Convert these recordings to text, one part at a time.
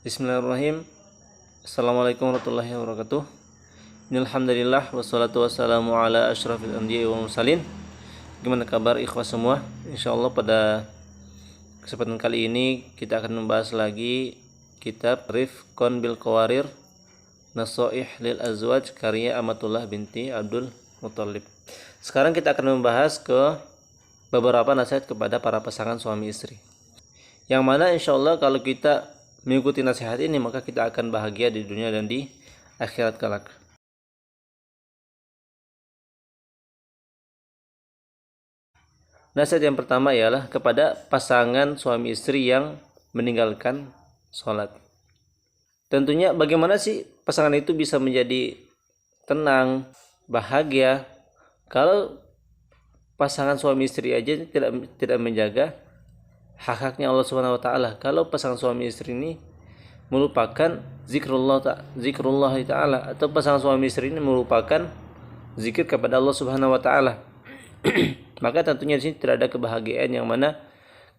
Bismillahirrahmanirrahim. Assalamualaikum warahmatullahi wabarakatuh. Alhamdulillah wassalatu wassalamu ala asyrafil anbiya'i wal mursalin. Gimana kabar ikhwas semua? Insyaallah pada kesempatan kali ini kita akan membahas lagi kitab Rifqon bil Qawarir Nasoih lil Azwaj karya Amatullah binti Abdul Muttalib. Sekarang kita akan membahas ke beberapa nasihat kepada para pasangan suami istri, yang mana insyaallah kalau kita mengikuti nasihat ini maka kita akan bahagia di dunia dan di akhirat kelak. Nasihat yang pertama ialah kepada pasangan suami istri yang meninggalkan sholat. Tentunya bagaimana sih pasangan itu bisa menjadi tenang, bahagia kalau pasangan suami istri aja tidak menjaga hak-haknya Allah Subhanahu wa taala. Kalau pasangan suami istri ini melupakan zikrullah taala, atau pasangan suami istri ini melupakan zikir kepada Allah Subhanahu wa taala, maka tentunya di sini tidak ada kebahagiaan, yang mana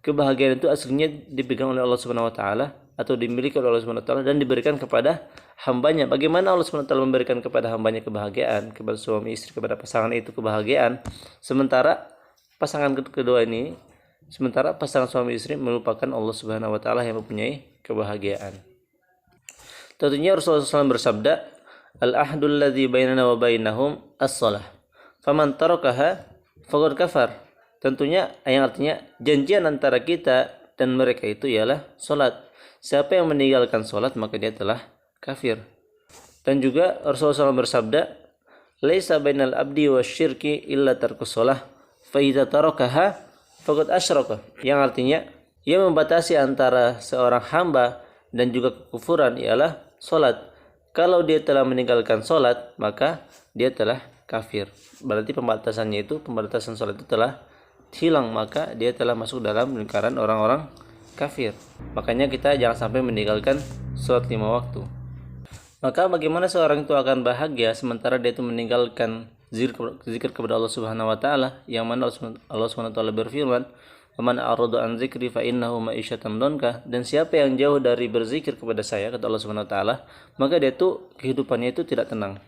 kebahagiaan itu aslinya dipegang oleh Allah Subhanahu wa taala atau dimiliki oleh Allah Subhanahu wa taala dan diberikan kepada hambanya. Bagaimana Allah Subhanahu wa taala memberikan kepada hambanya kebahagiaan, kepada suami istri, kepada pasangan itu kebahagiaan, sementara pasangan kedua ini, sementara pasangan suami istri melupakan Allah Subhanahu wa taala yang mempunyai kebahagiaan. Tentunya Rasulullah SAW bersabda, "Al-ahdul ladzi bainana wa bainahum as-shalah. Faman tarakaha faqad kafar." Tentunya yang artinya janjian antara kita dan mereka itu ialah salat. Siapa yang meninggalkan salat maka dia telah kafir. Dan juga Rasulullah SAW bersabda, "Laisa bainal abdi wasyirki illa tarkus shalah. Fa idza tarakaha faqad asyraka." Yang artinya yang membatasi antara seorang hamba dan juga kekufuran ialah salat. Kalau dia telah meninggalkan salat maka dia telah kafir. Berarti pembatasan salat itu telah hilang, maka dia telah masuk dalam lingkaran orang-orang kafir. Makanya kita jangan sampai meninggalkan salat 5 waktu. Maka bagaimana seorang itu akan bahagia sementara dia itu meninggalkan zikir kepada Allah Subhanahu wa taala, yang mana Allah Subhanahu wa taala berfirman, "Man a'rada an dzikri fa innahu ma'isyatan dhanka." Dan siapa yang jauh dari berzikir kepada saya, kata Allah Subhanahu wa taala, maka dia itu kehidupannya itu tidak tenang.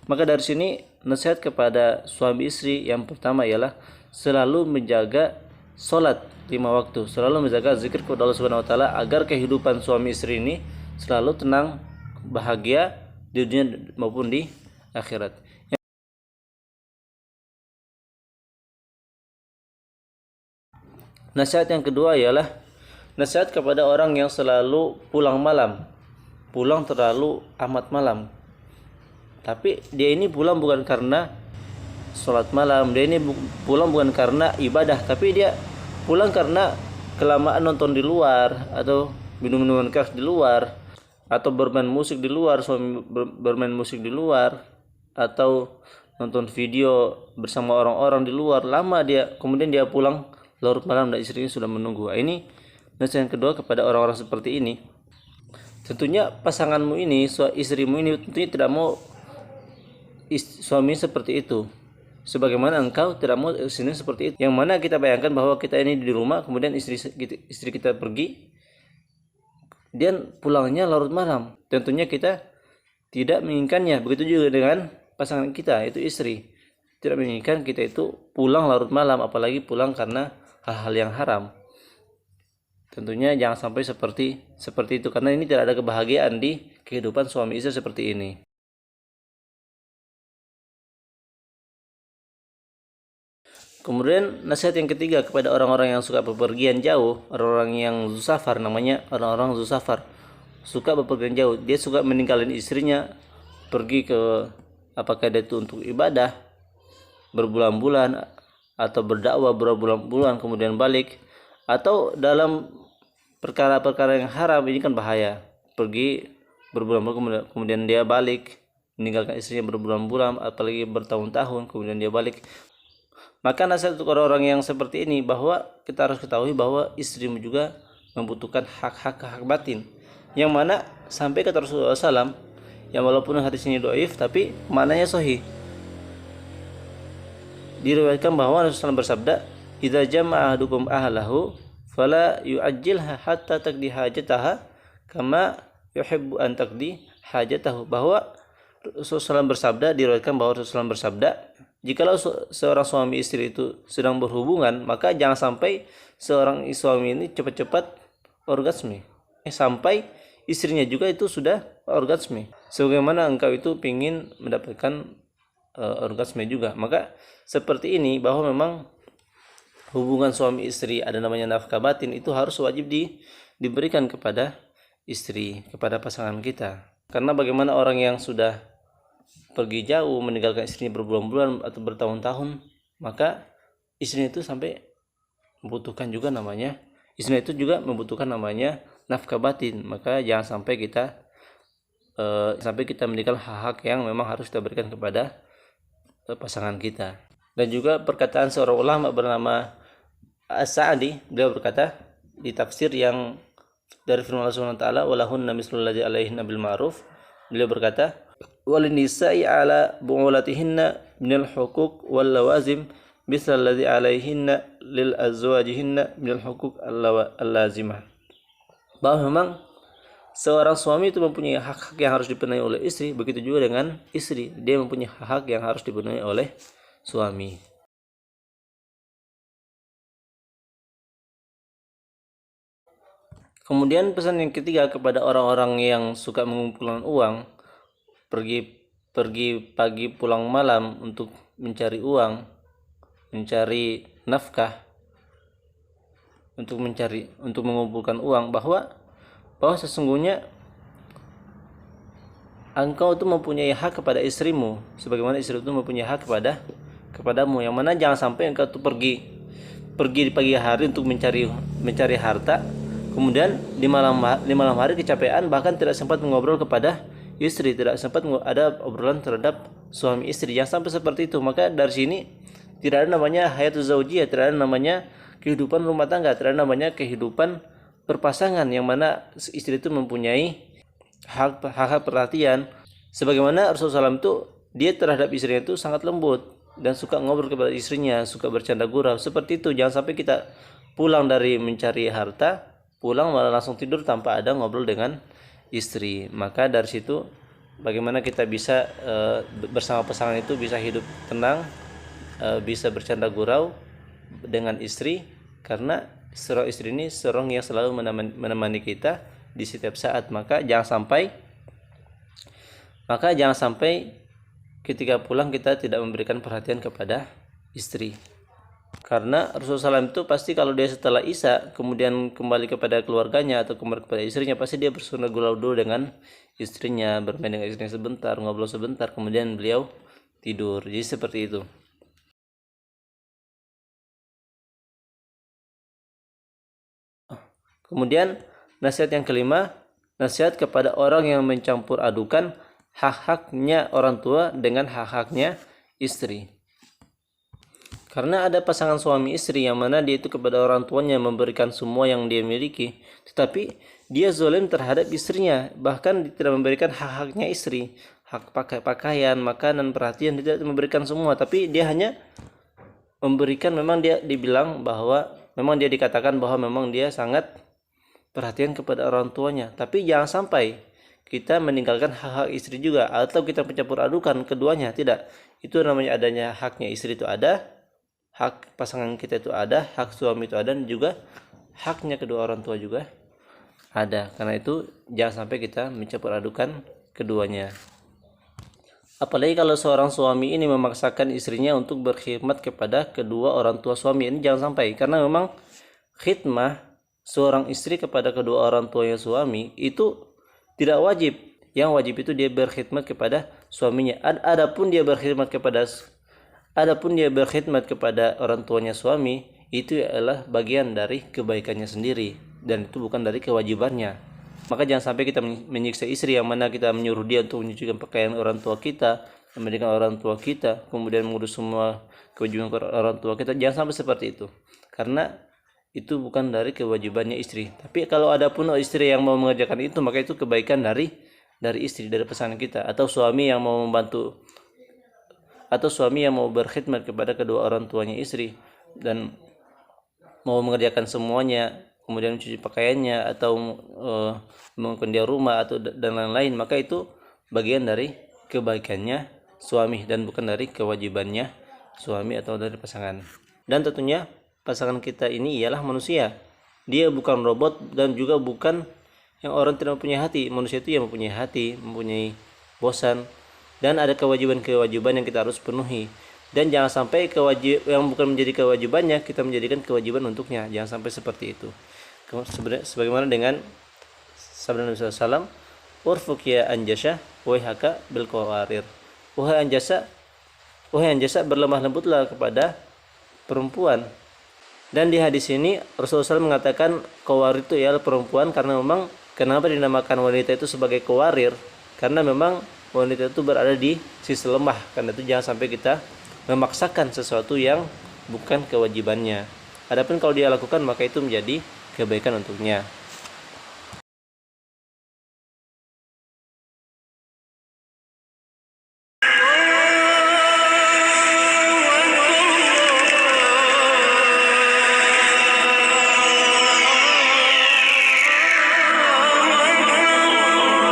Maka dari sini nasihat kepada suami istri yang pertama ialah selalu menjaga salat 5 waktu, selalu menjaga zikir kepada Allah Subhanahu wa taala agar kehidupan suami istri ini selalu tenang, bahagia di dunia maupun di akhirat. Nasihat yang kedua ialah nasihat kepada orang yang selalu pulang malam, pulang terlalu amat malam. Tapi dia ini pulang bukan karena sholat malam, dia ini pulang bukan karena ibadah, tapi dia pulang karena kelamaan nonton di luar, atau minum-minuman keras di luar, atau bermain musik di luar, bermain musik di luar, atau nonton video bersama orang-orang di luar. Lama dia, kemudian dia pulang larut malam dan istrinya sudah menunggu. Ini nasihat yang kedua kepada orang-orang seperti ini. Tentunya pasanganmu ini, istrimu ini tentunya tidak mau suami seperti itu, sebagaimana engkau tidak mau istri seperti itu. Yang mana kita bayangkan bahwa kita ini di rumah, kemudian istri kita pergi, dia pulangnya larut malam. Tentunya kita tidak menginginkannya. Begitu juga dengan pasangan kita, itu istri, tidak menginginkan kita itu pulang larut malam, apalagi pulang karena hal-hal yang haram. Tentunya jangan sampai seperti itu, karena ini tidak ada kebahagiaan di kehidupan suami istri seperti ini. Kemudian nasihat yang ketiga kepada orang-orang yang suka bepergian jauh, orang-orang yang zusafar, namanya orang-orang zusafar, suka bepergian jauh. Dia suka meninggalin istrinya, pergi ke, apakah dia itu untuk ibadah berbulan-bulan, atau berdakwah berbulan-bulan kemudian balik, atau dalam perkara-perkara yang haram. Ini kan bahaya, pergi berbulan-bulan kemudian dia balik, meninggalkan istrinya berbulan-bulan, apalagi bertahun-tahun kemudian dia balik. Maka nasihat untuk orang-orang yang seperti ini, bahwa kita harus ketahui bahwa istrimu juga membutuhkan hak batin, yang mana sampai kata Rasulullah SAW, yang walaupun hadis ini dhaif tapi maknanya sahih. Diriwayatkan bahwa Rasulullah SAW bersabda, "Idza jama'a ahadukum ahlahu fala yu'ajjilha hatta taqdi hajataha kama yuhibbu an taqdi hajatahu, bahwa Rasulullah SAW bersabda, diriwayatkan bahwa Rasulullah SAW bersabda, jikalau seorang suami istri itu sedang berhubungan, maka jangan sampai seorang suami ini cepat-cepat orgasme sampai istrinya juga itu sudah orgasme, sebagaimana engkau itu ingin mendapatkan orgasme juga. Maka seperti ini, bahwa memang hubungan suami istri ada namanya nafkah batin, itu harus wajib diberikan kepada istri, kepada pasangan kita. Karena bagaimana orang yang sudah pergi jauh meninggalkan istrinya berbulan-bulan atau bertahun-tahun, maka istrinya itu sampai membutuhkan juga namanya, istrinya itu juga membutuhkan namanya nafkah batin. Maka jangan sampai kita meninggalkan hak-hak yang memang harus kita berikan kepada pasangan kita. Dan juga perkataan seorang ulama bernama As-Sa'di, beliau berkata di tafsir yang dari firman Allah Subhanahu wa taala, walahunna mislul ladzi alaihinna bil ma'ruf, beliau berkata, walin nisa'i ala bu'ulatihinna minal huquq wal lawazim misal ladzi alaihinna lil azwajihinna minal huquq al-lazimah. Bahwa memang seorang suami itu mempunyai hak-hak yang harus dipenuhi oleh istri, begitu juga dengan istri, dia mempunyai hak-hak yang harus dipenuhi oleh suami. Kemudian pesan yang ketiga kepada orang-orang yang suka mengumpulkan uang, pergi pagi pulang malam untuk mencari uang, mencari nafkah, untuk mengumpulkan uang, bahwa sesungguhnya engkau itu mempunyai hak kepada istrimu, sebagaimana istri itu mempunyai hak kepadamu. Yang mana jangan sampai engkau itu pergi di pagi hari untuk mencari harta, kemudian di malam hari kecapean, bahkan tidak sempat mengobrol kepada istri, tidak sempat ada obrolan terhadap suami istri. Jangan sampai seperti itu. Maka dari sini tidak ada namanya hayatul zaujiyah, tidak ada namanya kehidupan rumah tangga, tidak ada namanya kehidupan berpasangan, yang mana istri itu mempunyai hak perhatian. Sebagaimana Rasulullah SAW itu, dia terhadap istrinya itu sangat lembut dan suka ngobrol kepada istrinya, suka bercanda gurau. Seperti itu. Jangan sampai kita pulang dari mencari harta, pulang malah langsung tidur tanpa ada ngobrol dengan istri. Maka dari situ bagaimana kita bisa bersama pasangan itu bisa hidup tenang, bisa bercanda gurau dengan istri, karena seorang istri ini seorang yang selalu menemani kita di setiap saat. Maka jangan sampai ketika pulang kita tidak memberikan perhatian kepada istri. Karena Rasulullah SAW itu pasti kalau dia setelah Isya kemudian kembali kepada keluarganya atau kembali kepada istrinya, pasti dia bersunda gurau dulu dengan istrinya, bermain dengan istrinya sebentar, ngobrol sebentar, kemudian beliau tidur. Jadi seperti itu. Kemudian nasihat yang kelima, nasihat kepada orang yang mencampur adukan hak-haknya orang tua dengan hak-haknya istri. Karena ada pasangan suami istri yang mana dia itu kepada orang tuanya memberikan semua yang dia miliki, tetapi dia zalim terhadap istrinya, bahkan tidak memberikan hak-haknya istri, hak pakaian, makanan, perhatian, dia tidak memberikan semua, tapi dia hanya memberikan, memang dia dibilang bahwa memang dia dikatakan bahwa memang dia sangat perhatian kepada orang tuanya. Tapi jangan sampai kita meninggalkan hak-hak istri juga, atau kita mencampur adukan keduanya. Tidak, itu namanya adanya haknya istri itu ada, hak pasangan kita itu ada, hak suami itu ada, dan juga haknya kedua orang tua juga ada. Karena itu jangan sampai kita mencampur adukan keduanya. Apalagi kalau seorang suami ini memaksakan istrinya untuk berkhidmat kepada kedua orang tua suami, ini jangan sampai. Karena memang khidmah seorang istri kepada kedua orang tuanya suami itu tidak wajib. Yang wajib itu dia berkhidmat kepada suaminya. Adapun dia berkhidmat kepada orang tuanya suami, itu adalah bagian dari kebaikannya sendiri, dan itu bukan dari kewajibannya. Maka jangan sampai kita menyiksa istri, yang mana kita menyuruh dia untuk menyucikan pakaian orang tua kita, memandikan orang tua kita, kemudian mengurus semua kewajiban orang tua kita. Jangan sampai seperti itu, karena itu bukan dari kewajibannya istri. Tapi kalau ada pun istri yang mau mengerjakan itu, maka itu kebaikan dari istri, dari pasangan kita. Atau suami yang mau membantu, atau suami yang mau berkhidmat kepada kedua orang tuanya istri dan mau mengerjakan semuanya, kemudian mencuci pakaiannya atau menguruskan dia rumah atau dan lain-lain, maka itu bagian dari kebaikannya suami dan bukan dari kewajibannya suami atau dari pasangan. Dan tentunya pasangan kita ini ialah manusia. Dia bukan robot dan juga bukan yang orang tidak mempunyai hati. Manusia itu yang mempunyai hati, mempunyai bosan, dan ada kewajiban-kewajiban yang kita harus penuhi. Dan jangan sampai yang bukan menjadi kewajibannya kita menjadikan kewajiban untuknya. Jangan sampai seperti itu. Sebagaimana dengan sabda Nabi SAW, "Urfuk ya anjasah, waihaka bil qawarir." Wahai anjasa, berlemah lembutlah kepada perempuan. Dan di hadis ini Rasulullah SAW mengatakan qawarir itu ialah perempuan, karena memang kenapa dinamakan wanita itu sebagai qawarir? Karena memang wanita itu berada di sisi lemah. Karena itu jangan sampai kita memaksakan sesuatu yang bukan kewajibannya. Adapun kalau dia lakukan maka itu menjadi kebaikan untuknya.